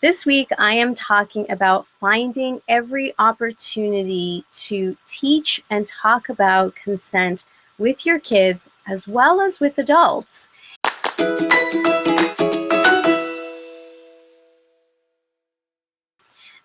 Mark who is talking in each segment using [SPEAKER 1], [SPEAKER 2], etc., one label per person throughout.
[SPEAKER 1] This week, I am talking about finding every opportunity to teach and talk about consent with your kids as well as with adults.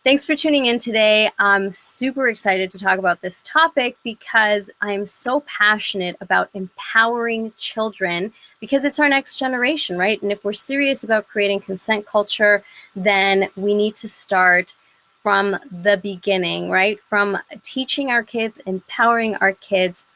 [SPEAKER 1] Thanks for tuning in today. I'm super excited to talk about this topic because I'm so passionate about empowering children because it's our next generation, right? And if we're serious about creating consent culture, then we need to start from the beginning, right? From teaching our kids, empowering our kids.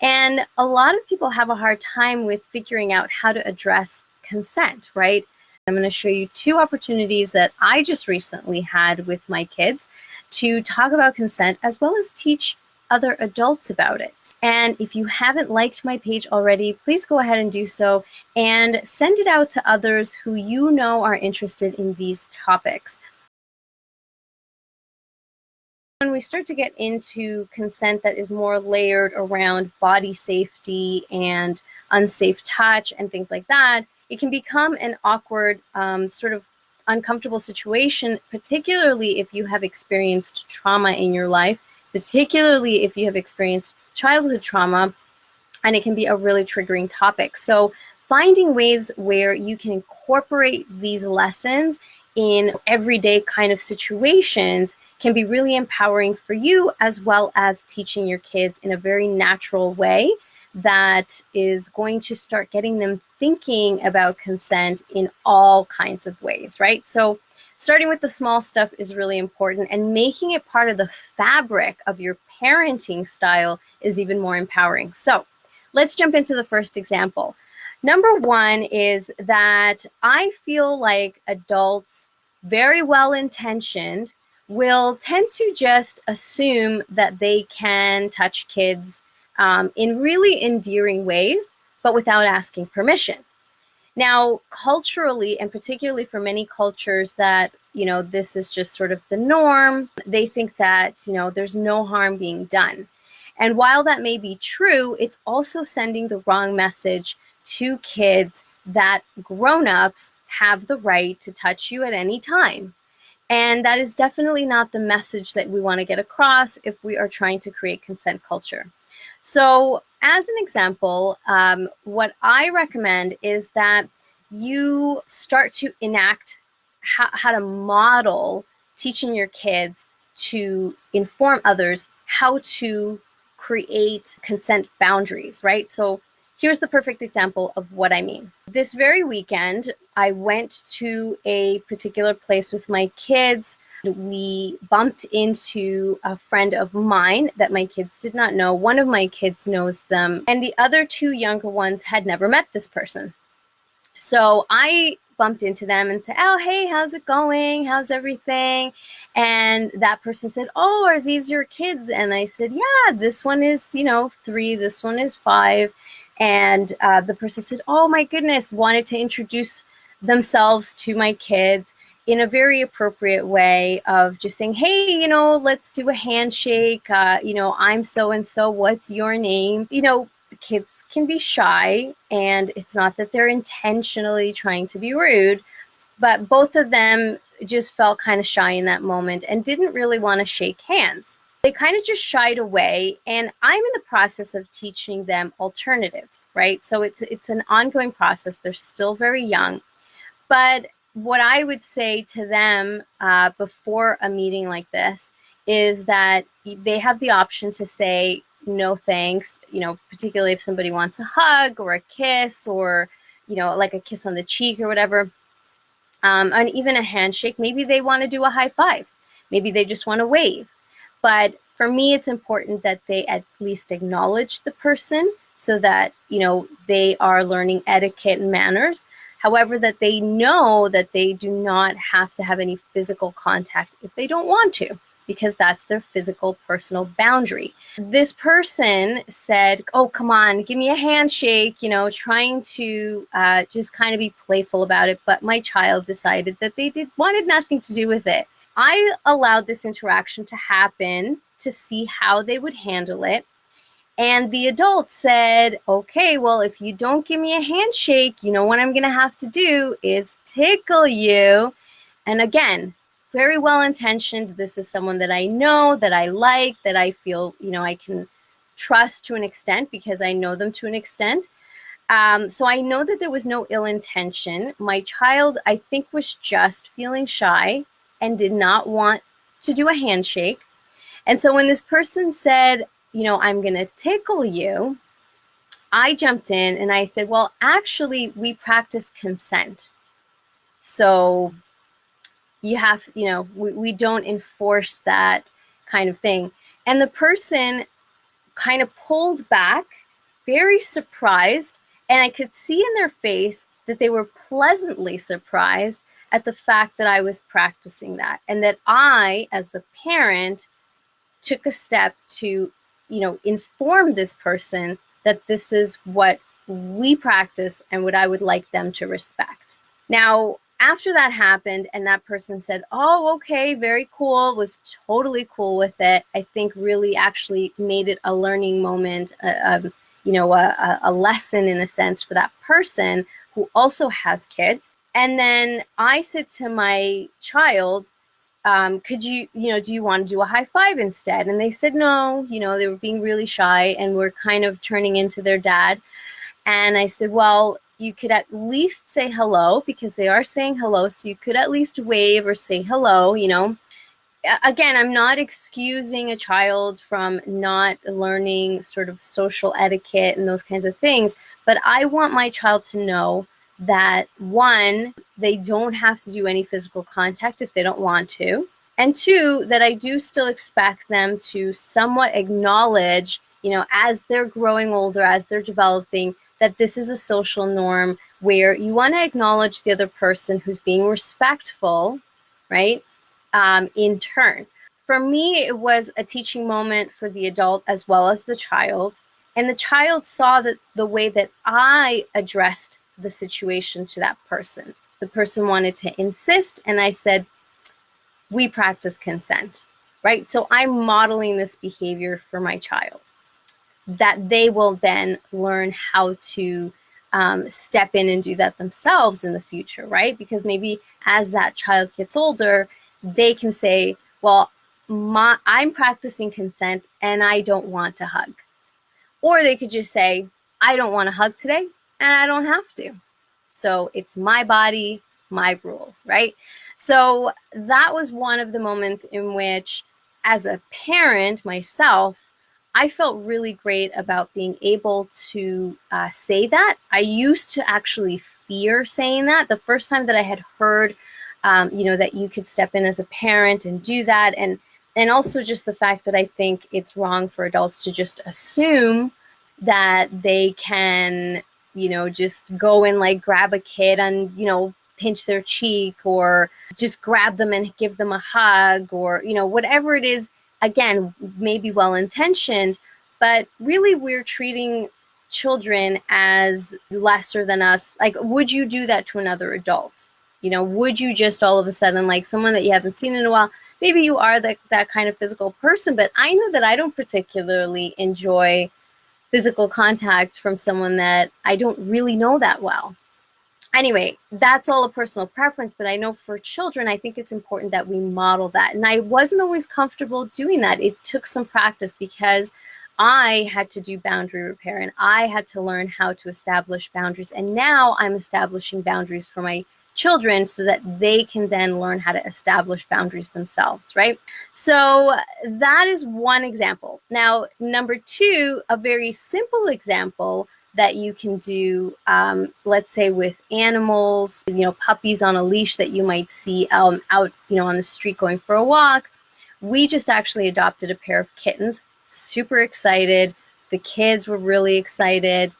[SPEAKER 1] And a lot of people have a hard time with figuring out how to address consent, right? I'm going to show you two opportunities that I just recently had with my kids to talk about consent as well as teach other adults about it. And if you haven't liked my page already, please go ahead and do so and send it out to others who you know are interested in these topics. When we start to get into consent that is more layered around body safety and unsafe touch and things like that, it can become an awkward, sort of uncomfortable situation, particularly if you have experienced trauma in your life, particularly if you have experienced childhood trauma, and it can be a really triggering topic. So finding ways where you can incorporate these lessons in everyday kind of situations can be really empowering for you, as well as teaching your kids in a very natural way that is going to start getting them thinking about consent in all kinds of ways, right? So starting with the small stuff is really important, and making it part of the fabric of your parenting style is even more empowering. So let's jump into the first example. Number one is that I feel like adults, very well-intentioned, will tend to just assume that they can touch kids in really endearing ways, but without asking permission. Now, culturally, and particularly for many cultures that, this is just sort of the norm, they think that, there's no harm being done. And while that may be true, it's also sending the wrong message to kids that grown-ups have the right to touch you at any time. And that is definitely not the message that we want to get across if we are trying to create consent culture. So as an example, what I recommend is that you start to enact how to model teaching your kids to inform others how to create consent boundaries, right? So here's the perfect example of what I mean. This very weekend, I went to a particular place with my kids. We bumped into a friend of mine that my kids did not know. One of my kids knows them, and the other two younger ones had never met this person. So I bumped into them and said, "Oh, hey, how's it going? How's everything?" And that person said, "Oh, are these your kids?" And I said, "Yeah, this one is, 3, this one is 5. And the person said, "Oh my goodness," wanted to introduce themselves to my kids in a very appropriate way of just saying, "Hey, let's do a handshake. I'm so-and-so, what's your name?" Kids can be shy, and it's not that they're intentionally trying to be rude, but both of them just felt kind of shy in that moment and didn't really want to shake hands. They kind of just shied away, and I'm in the process of teaching them alternatives, right? So it's an ongoing process. They're still very young. But what I would say to them before a meeting like this is that they have the option to say, "No thanks," particularly if somebody wants a hug or a kiss or, like a kiss on the cheek or whatever, and even a handshake. Maybe they want to do a high five. Maybe they just want to wave. But for me, it's important that they at least acknowledge the person so that, they are learning etiquette and manners. However, that they know that they do not have to have any physical contact if they don't want to, because that's their physical personal boundary. This person said, "Oh, come on, give me a handshake," trying to just kind of be playful about it. But my child decided that they wanted nothing to do with it. I allowed this interaction to happen to see how they would handle it. And the adult said, "Okay, well, if you don't give me a handshake, what I'm going to have to do is tickle you." And again, very well intentioned. This is someone that I know, that I like, that I feel, I can trust to an extent because I know them to an extent. So I know that there was no ill intention. My child, I think, was just feeling shy and did not want to do a handshake. And so when this person said, I'm going to tickle you, I jumped in and I said, well, actually, we practice consent. So you have, we don't enforce that kind of thing. And the person kind of pulled back, very surprised. And I could see in their face that they were pleasantly surprised at the fact that I was practicing that. And that I, as the parent, took a step to, inform this person that this is what we practice and what I would like them to respect. Now, after that happened and that person said, oh, okay, very cool, was totally cool with it, I think really actually made it a learning moment, a lesson in a sense for that person who also has kids. And then I said to my child, could you, do you want to do a high five instead? And they said no, they were being really shy and were kind of turning into their dad. And I said, well, you could at least say hello because they are saying hello. So you could at least wave or say hello, Again, I'm not excusing a child from not learning sort of social etiquette and those kinds of things. But I want my child to know that, one, they don't have to do any physical contact if they don't want to. And two, that I do still expect them to somewhat acknowledge, as they're growing older, as they're developing, that this is a social norm where you want to acknowledge the other person who's being respectful, right? In turn. For me, it was a teaching moment for the adult as well as the child. And the child saw that the way that I addressed the situation to that person. The person wanted to insist, and I said, we practice consent, right? So I'm modeling this behavior for my child, that they will then learn how to step in and do that themselves in the future, right? Because maybe as that child gets older, they can say, well, I'm practicing consent and I don't want to hug. Or they could just say, I don't want to hug today and I don't have to. So it's my body, my rules, right? So that was one of the moments in which, as a parent myself, I felt really great about being able to say that. I used to actually fear saying that. The first time that I had heard, that you could step in as a parent and do that, and also just the fact that I think it's wrong for adults to just assume that they can, just go and like grab a kid and, pinch their cheek or just grab them and give them a hug or, whatever it is. Again, maybe well-intentioned, but really we're treating children as lesser than us. Like, would you do that to another adult? Would you just all of a sudden, like someone that you haven't seen in a while, maybe you are that kind of physical person, but I know that I don't particularly enjoy physical contact from someone that I don't really know that well. Anyway, that's all a personal preference, but I know for children, I think it's important that we model that. And I wasn't always comfortable doing that. It took some practice because I had to do boundary repair and I had to learn how to establish boundaries. And now I'm establishing boundaries for my children so that they can then learn how to establish boundaries themselves, right? So that is one example. Now, number two, a very simple example that you can do, let's say with animals, puppies on a leash that you might see out, on the street going for a walk. We just actually adopted a pair of kittens, super excited. The kids were really excited.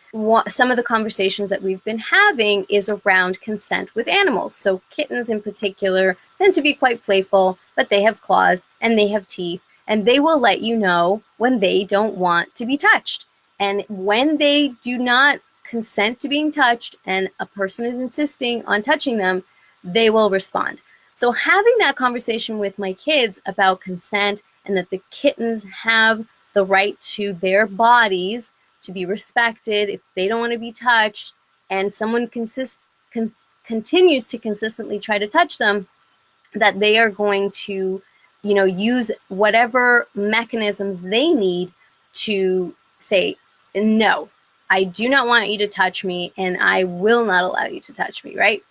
[SPEAKER 1] Some of the conversations that we've been having is around consent with animals. So kittens in particular tend to be quite playful, but they have claws and they have teeth, and they will let you know when they don't want to be touched. And when they do not consent to being touched and a person is insisting on touching them, they will respond. So having that conversation with my kids about consent and that the kittens have the right to their bodies to be respected if they don't want to be touched, and someone continues to consistently try to touch them, that they are going to, use whatever mechanisms they need to say, no, I do not want you to touch me, and I will not allow you to touch me, right?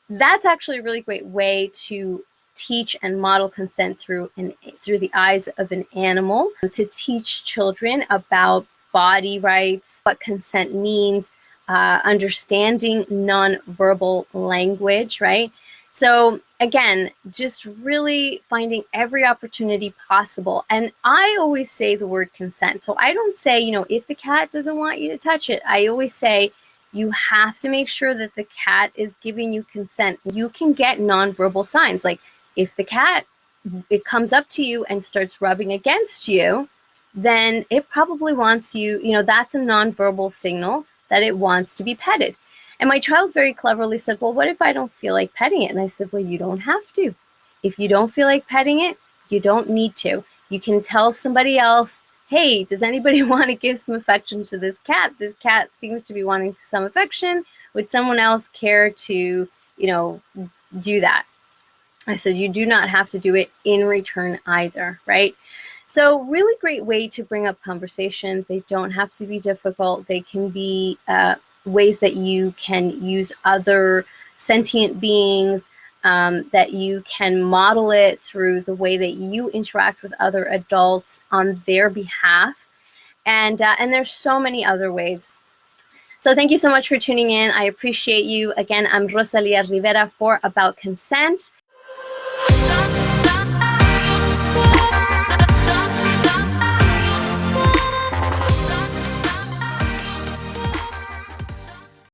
[SPEAKER 1] That's actually a really great way to teach and model consent through the eyes of an animal, to teach children about body rights, what consent means, understanding nonverbal language, right? So again, just really finding every opportunity possible. And I always say the word consent. So I don't say, if the cat doesn't want you to touch it. I always say, you have to make sure that the cat is giving you consent. You can get nonverbal signs. Like if the cat, it comes up to you and starts rubbing against you, then it probably wants you, that's a nonverbal signal that it wants to be petted. And my child very cleverly said, well, what if I don't feel like petting it? And I said, well, you don't have to. If you don't feel like petting it, you don't need to. You can tell somebody else, hey, does anybody want to give some affection to this cat? This cat seems to be wanting some affection. Would someone else care to, do that? I said, you do not have to do it in return either, right? So really great way to bring up conversations. They don't have to be difficult. They can be ways that you can use other sentient beings, that you can model it through the way that you interact with other adults on their behalf. And there's so many other ways. So thank you so much for tuning in. I appreciate you. Again, I'm Rosalia Rivera for About Consent.